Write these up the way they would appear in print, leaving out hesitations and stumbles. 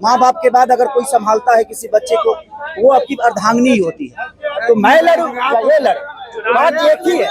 माँ बाप के बाद अगर कोई संभालता है किसी बच्चे को, वो आपकी अर्धांगिनी ही होती है। तो मैं लड़ूं या ये लड़े, बात एक ही है।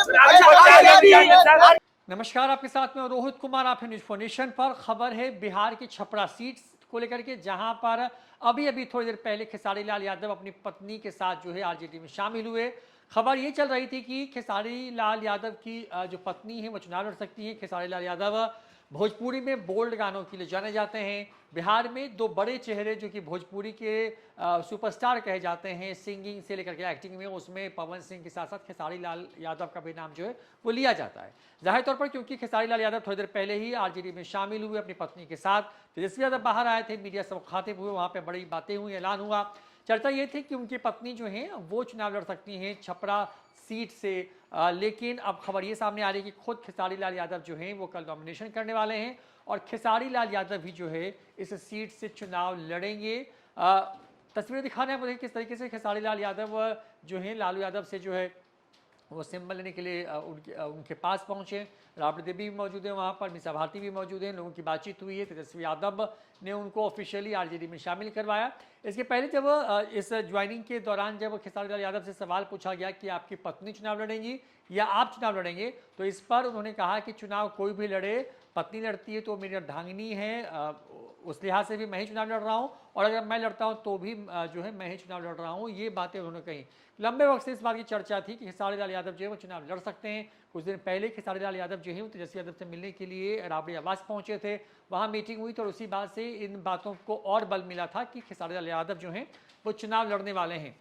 नमस्कार, आपके साथ में रोहित कुमार, आप न्यूज फॉर नेशन पर। खबर है बिहार की छपरा सीट को लेकर के, जहां पर अभी थोड़ी देर पहले खेसारी लाल यादव अपनी पत्नी के साथ जो है आरजेडी में शामिल हुए। खबर ये चल रही थी कि खेसारी लाल यादव की जो पत्नी है वो चुनाव लड़ सकती है। खेसारी लाल यादव भोजपुरी में बोल्ड गानों के लिए जाने जाते हैं। बिहार में दो बड़े चेहरे जो कि भोजपुरी के सुपरस्टार कहे जाते हैं, सिंगिंग से लेकर के एक्टिंग में, उसमें पवन सिंह के साथ साथ खेसारी लाल यादव का भी नाम जो है वो लिया जाता है। जाहिर तौर पर क्योंकि खेसारी लाल यादव थोड़ी देर पहले ही आरजेडी में शामिल हुए अपनी पत्नी के साथ, तेजस्वी यादव बाहर आए थे, मीडिया से मुखातिब हुए, वहाँ पर बड़ी बातें हुई, ऐलान हुआ। चर्चा ये थी कि उनकी पत्नी जो है वो चुनाव लड़ सकती हैं छपरा सीट से, लेकिन अब खबर ये सामने आ रही है कि खुद खेसारी लाल यादव जो हैं वो कल नॉमिनेशन करने वाले हैं और खेसारी लाल यादव भी जो है इस सीट से चुनाव लड़ेंगे। तस्वीरें दिखाने मुझे किस तरीके से खेसारी लाल यादव जो हैं लालू यादव से जो है वो सिंबल लेने के लिए उनके पास पहुंचे। राबड़ी देवी भी मौजूद है वहाँ पर, मीसा भारती भी मौजूद हैं, लोगों की बातचीत हुई है। तेजस्वी यादव ने उनको ऑफिशियली आरजेडी में शामिल करवाया। इसके पहले जब इस ज्वाइनिंग के दौरान जब खेसारी लाल यादव से सवाल पूछा गया कि आपकी पत्नी चुनाव लड़ेंगी या आप चुनाव लड़ेंगे, तो इस पर उन्होंने कहा कि चुनाव कोई भी लड़े, पत्नी लड़ती है तो मेरी अर्धांगिनी है, उस लिहाज से भी मैं ही चुनाव लड़ रहा हूँ, और अगर मैं लड़ता हूँ तो भी जो है मैं ही चुनाव लड़ रहा हूँ। ये बातें उन्होंने कही। लंबे वक्त से इस बात की चर्चा थी कि खेसारी लाल यादव जो है वो चुनाव लड़ सकते हैं। कुछ दिन पहले खेसारी लाल यादव जो है वो तेजस्वी यादव से मिलने के लिए राबड़ी आवास पहुंचे थे, वहाँ मीटिंग हुई, तो उसी बात से इन बातों को और बल मिला था कि खेसारी लाल यादव जो हैं वो चुनाव लड़ने वाले हैं।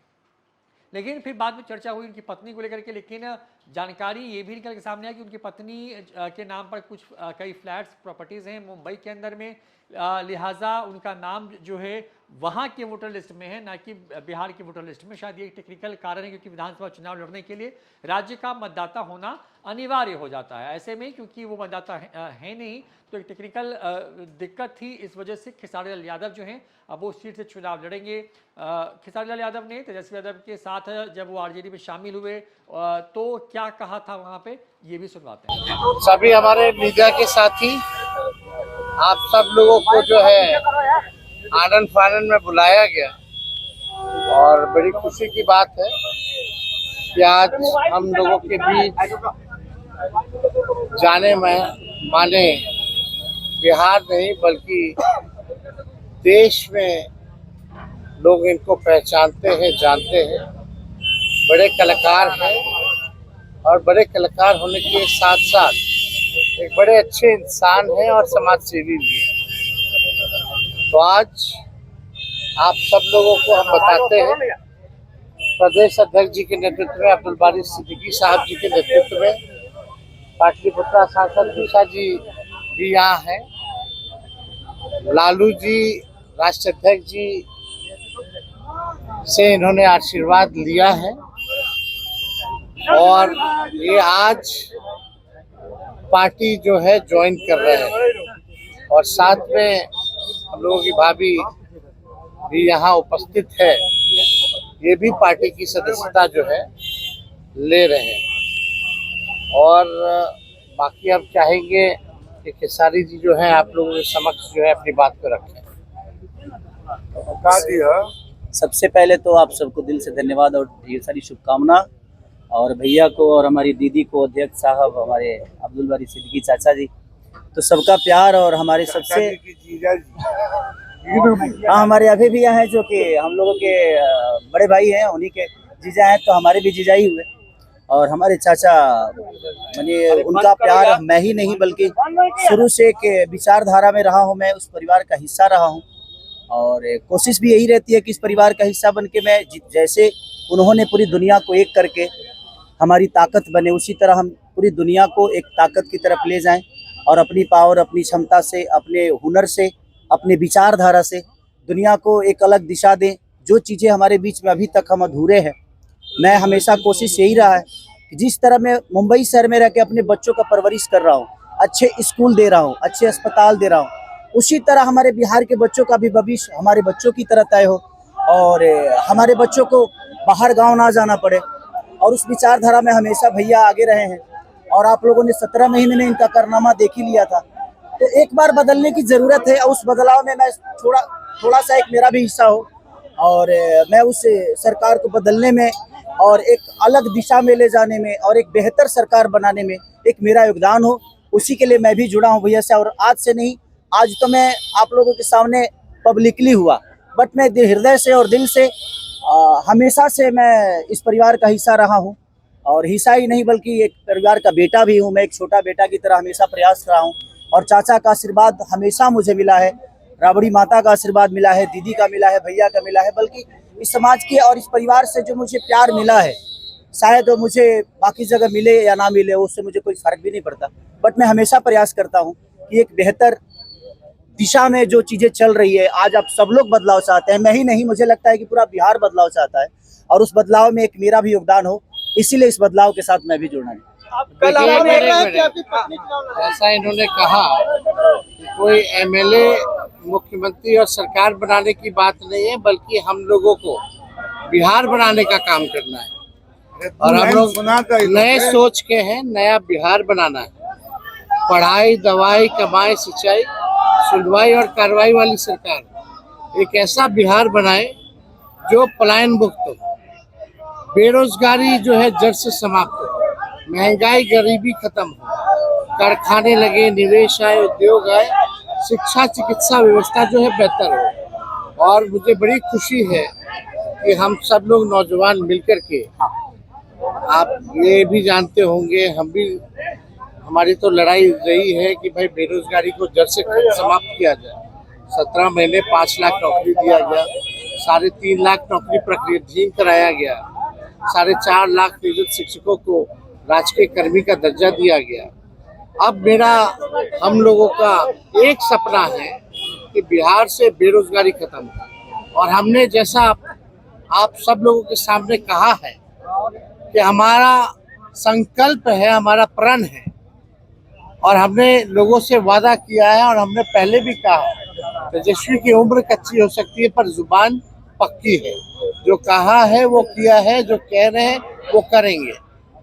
लेकिन फिर बाद में चर्चा हुई उनकी पत्नी को लेकर के, लेकिन जानकारी ये भी निकल के सामने आई कि उनकी पत्नी के नाम पर कुछ कई फ्लैट्स प्रॉपर्टीज़ हैं मुंबई के अंदर में, लिहाजा उनका नाम जो है वहाँ के वोटर लिस्ट में है, ना कि बिहार की वोटर लिस्ट में। शायद ये एक टेक्निकल कारण है, क्योंकि विधानसभा चुनाव लड़ने के लिए राज्य का मतदाता होना अनिवार्य हो जाता है। ऐसे में क्योंकि वो मतदाता है नहीं, तो एक टेक्निकल दिक्कत थी। इस वजह से खेसारी लाल यादव जो हैं अब वो सीट से चुनाव लड़ेंगे। खेसारी लाल यादव ने तेजस्वी यादव के साथ जब वो आरजेडी में शामिल हुए तो क्या कहा था वहाँ पे, ये भी सुनवाते हैं। सभी हमारे मीडिया के साथी, आप सब लोगों को जो है आनंद फानंद में बुलाया गया, और बड़ी खुशी की बात है कि आज हम लोगों के बीच जाने माने बिहार नहीं बल्कि देश में लोग इनको पहचानते हैं, जानते हैं। बड़े कलाकार हैं, और बड़े कलाकार होने के साथ साथ एक बड़े अच्छे इंसान हैं और समाज सेवी भी हैं। तो आज आप सब लोगों को हम बताते हैं, प्रदेश अध्यक्ष जी के नेतृत्व में, अब्दुल बारी सिद्दीकी साहब जी के नेतृत्व में, पाटलिपुत्रा सांसद मीसा जी भी यहाँ हैं, लालू जी राष्ट्रीय अध्यक्ष जी से इन्होंने आशीर्वाद लिया है, और ये आज पार्टी जो है ज्वाइन कर रहे हैं, और साथ में हम लोगों की भाभी भी यहाँ उपस्थित है, ये भी पार्टी की सदस्यता जो है ले रहे हैं। और बाकी अब चाहेंगे कि खेसारी जी जो है आप लोगों के समक्ष जो है अपनी बात को रखें। सबसे पहले तो आप सबको दिल से धन्यवाद और ढेर सारी शुभकामना, और भैया को और हमारी दीदी को, अध्यक्ष साहब, हमारे अब्दुल बारी सिद्दीकी चाचा जी, तो सबका प्यार। और हमारे सबसे हाँ, हमारे अभी भैया हैं जो कि हम लोगों के बड़े भाई हैं, उन्हीं के जीजा हैं, तो हमारे भी जीजा ही हुए। और हमारे चाचा मानिए, उनका प्यार मैं ही नहीं बल्कि शुरू से के विचारधारा में रहा हूँ, मैं उस परिवार का हिस्सा रहा हूँ, और कोशिश भी यही रहती है कि इस परिवार का हिस्सा बन के मैं जैसे उन्होंने पूरी दुनिया को एक करके हमारी ताकत बने, उसी तरह हम पूरी दुनिया को एक ताकत की तरफ ले जाएं, और अपनी पावर, अपनी क्षमता से, अपने हुनर से, अपने विचारधारा से दुनिया को एक अलग दिशा दें। जो चीज़ें हमारे बीच में अभी तक हम अधूरे हैं, मैं हमेशा कोशिश यही रहा है कि जिस तरह मैं मुंबई शहर में रह के अपने बच्चों का परवरिश कर रहा हूँ, अच्छे स्कूल दे रहा हूँ, अच्छे अस्पताल दे रहा हूँ, उसी तरह हमारे बिहार के बच्चों का भी भविष्य हमारे बच्चों की तरह तय हो, और हमारे बच्चों को बाहर गांव ना जाना पड़े। और उस विचारधारा में हमेशा भैया आगे रहे हैं, और आप लोगों ने 17 महीने में इनका कारनामा देख ही लिया था। तो एक बार बदलने की ज़रूरत है, और उस बदलाव में मैं थोड़ा थोड़ा सा एक मेरा भी हिस्सा हो और मैं उस सरकार को बदलने में और एक अलग दिशा में ले जाने में और एक बेहतर सरकार बनाने में एक मेरा योगदान हो, उसी के लिए मैं भी जुड़ा हूँ भैया से। और आज से नहीं, आज तो मैं आप लोगों के सामने पब्लिकली हुआ, बट मैं हृदय से और दिल से हमेशा से मैं इस परिवार का हिस्सा रहा हूँ। और हिस्सा ही नहीं बल्कि एक परिवार का बेटा भी हूँ। मैं एक छोटा बेटा की तरह हमेशा प्रयास रहा हूँ और चाचा का आशीर्वाद हमेशा मुझे मिला है, राबड़ी माता का आशीर्वाद मिला है, दीदी का मिला है, भैया का मिला है, बल्कि इस समाज के और इस परिवार से जो मुझे प्यार मिला है, शायद वो मुझे बाकी जगह मिले या ना मिले, उससे मुझे कोई फर्क भी नहीं पड़ता। बट मैं हमेशा प्रयास करता हूँ कि एक बेहतर दिशा में जो चीज़ें चल रही है, आज आप सब लोग बदलाव चाहते हैं, मैं ही नहीं, मुझे लगता है कि पूरा बिहार बदलाव चाहता है और उस बदलाव में एक मेरा भी योगदान हो, इसीलिए इस बदलाव के साथ मैं भी जुड़ना है। ऐसा इन्होंने कहा कि कोई एमएलए मुख्यमंत्री और सरकार बनाने की बात नहीं है, बल्कि हम लोगों को बिहार बनाने का काम करना है और हम लोग नए सोच के हैं, नया बिहार बनाना है। पढ़ाई, दवाई, कमाई, सिंचाई, सुनवाई और कार्रवाई वाली सरकार, एक ऐसा बिहार बनाए जो पलायन मुक्त हो, बेरोजगारी जो है जड़ से समाप्त हो, महंगाई गरीबी खत्म हो, कारखाने लगे, निवेश आए, उद्योग आए, शिक्षा चिकित्सा व्यवस्था जो है बेहतर हो। और मुझे बड़ी खुशी है कि हम सब लोग नौजवान मिलकर के, आप ये भी जानते होंगे, हम भी, हमारी तो लड़ाई रही है कि भाई बेरोजगारी को जड़ से समाप्त किया जाए। 17 महीने 5 लाख नौकरी दिया गया, 3.5 लाख नौकरी प्रक्रियाधीन कराया गया, 4.5 लाख नियोजित शिक्षकों को राजकीय कर्मी का दर्जा दिया गया। अब मेरा, हम लोगों का एक सपना है कि बिहार से बेरोजगारी खत्म हो। और हमने, जैसा आप सब लोगों के सामने कहा है कि हमारा संकल्प है, हमारा प्रण है और हमने लोगों से वादा किया है और हमने पहले भी कहा है, तेजस्वी की उम्र कच्ची हो सकती है पर जुबान पक्की है। जो कहा है वो किया है, जो कह रहे हैं वो करेंगे।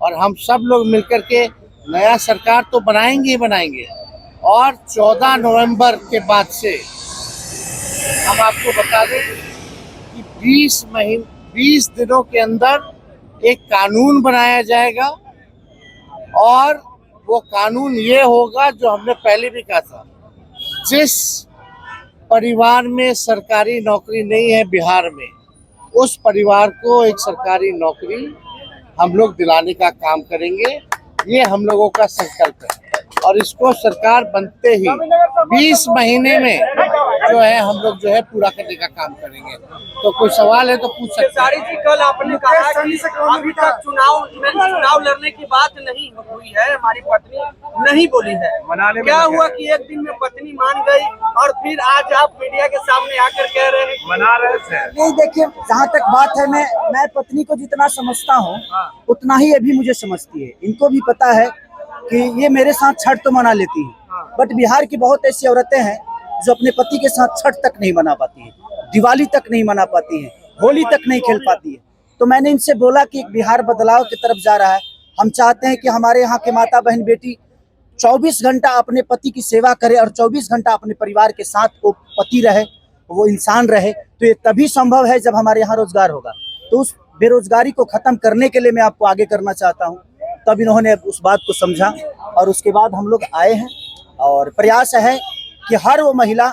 और हम सब लोग मिलकर के नया सरकार तो बनाएंगे ही बनाएंगे। और 14 नवंबर के बाद से हम आपको बता दें कि 20 दिनों के अंदर एक कानून बनाया जाएगा और वो कानून ये होगा जो हमने पहले भी कहा था, जिस परिवार में सरकारी नौकरी नहीं है बिहार में, उस परिवार को एक सरकारी नौकरी हम लोग दिलाने का काम करेंगे। ये हम लोगों का संकल्प है और इसको सरकार बनते ही 20 महीने में जो है हम लोग जो है पूरा करने का काम करेंगे। तो कोई सवाल है तो पूछ सकते हैं। खेसारी जी, कल आपने कहा कि अभी तक चुनाव लड़ने की बात नहीं हुई है, हमारी पत्नी नहीं बोली है। क्या हुआ कि एक दिन में पत्नी मान गई और फिर आज आप मीडिया के सामने आकर कह रहे हैं मना रहे थे? नहीं, देखिए, जहाँ तक बात है, मैं पत्नी को जितना समझता हूँ उतना ही अभी मुझे समझती है। इनको भी पता है कि ये मेरे साथ छठ तो मना लेती है, बट बिहार की बहुत ऐसी औरतें हैं जो अपने पति के साथ छठ तक नहीं मना पाती है, दिवाली तक नहीं मना पाती है, होली तक नहीं खेल पाती है। तो मैंने इनसे बोला कि बिहार बदलाव की तरफ जा रहा है। हम चाहते हैं कि हमारे यहाँ के माता बहन बेटी 24 घंटा अपने पति की सेवा करे और 24 घंटा अपने परिवार के साथ वो पति रहे, वो इंसान रहे। तो ये तभी संभव है जब हमारे यहाँ रोजगार होगा। तो उस बेरोजगारी को खत्म करने के लिए मैं आपको आगे करना चाहता हूँ। तब इन्होंने उस बात को समझा और उसके बाद हम लोग आए हैं और प्रयास है कि हर वो महिला,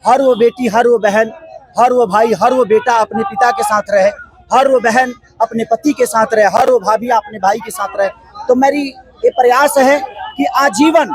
हर वो बेटी, हर वो बहन, हर वो भाई, हर वो बेटा अपने पिता के साथ रहे, हर वो बहन अपने पति के साथ रहे, हर वो भाभी अपने भाई के साथ रहे। तो मेरी ये प्रयास है कि आजीवन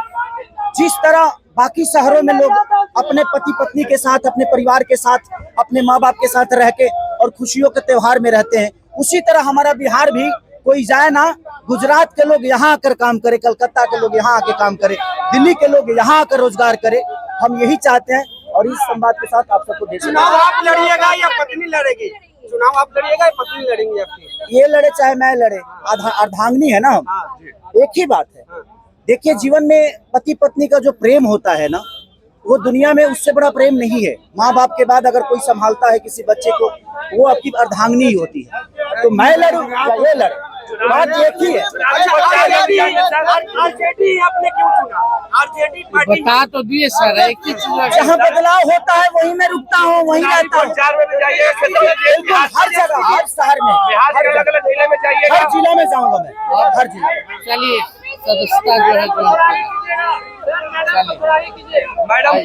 जिस तरह बाकी शहरों में लोग अपने पति पत्नी के साथ, अपने परिवार के साथ, अपने माँ बाप के साथ रह के और खुशियों के त्योहार में रहते हैं, उसी तरह हमारा बिहार भी कोई जाए ना, गुजरात के लोग यहाँ आकर काम करे, कलकत्ता के लोग यहाँ आकर काम करे, दिल्ली के लोग यहाँ आकर रोजगार करे। हम यही चाहते हैं और इस संवाद के साथ आप सबको देश। चुनाव आप लड़िएगा या पत्नी लड़ेगी? चुनाव आप लड़िएगा या पत्नी लड़ेंगे आपकी? ये लड़े चाहे मैं लड़े, अर्धांगिनी है ना, एक ही बात है। देखिए, जीवन में पति पत्नी का जो प्रेम होता है ना, वो दुनिया में उससे बड़ा प्रेम नहीं है। माँ बाप के बाद अगर कोई संभालता है किसी बच्चे को, वो आपकी अर्धांगिनी ही होती है। तो मैं लड़ूं या ये लड़े, बात एक ही है। आरजेडी आपने क्यों चुना? आरजेडी पार्टी बता तो दिए सर, एक ही चीज जहाँ बदलाव होता है वहीं मैं रुकता हूँ, वहीं रहता हूँ। बिल्कुल हर जगह, हर शहर में, हर जिला में जाऊंगा मैं, हर जिला में। चलिए सदस्यता जो है मैडम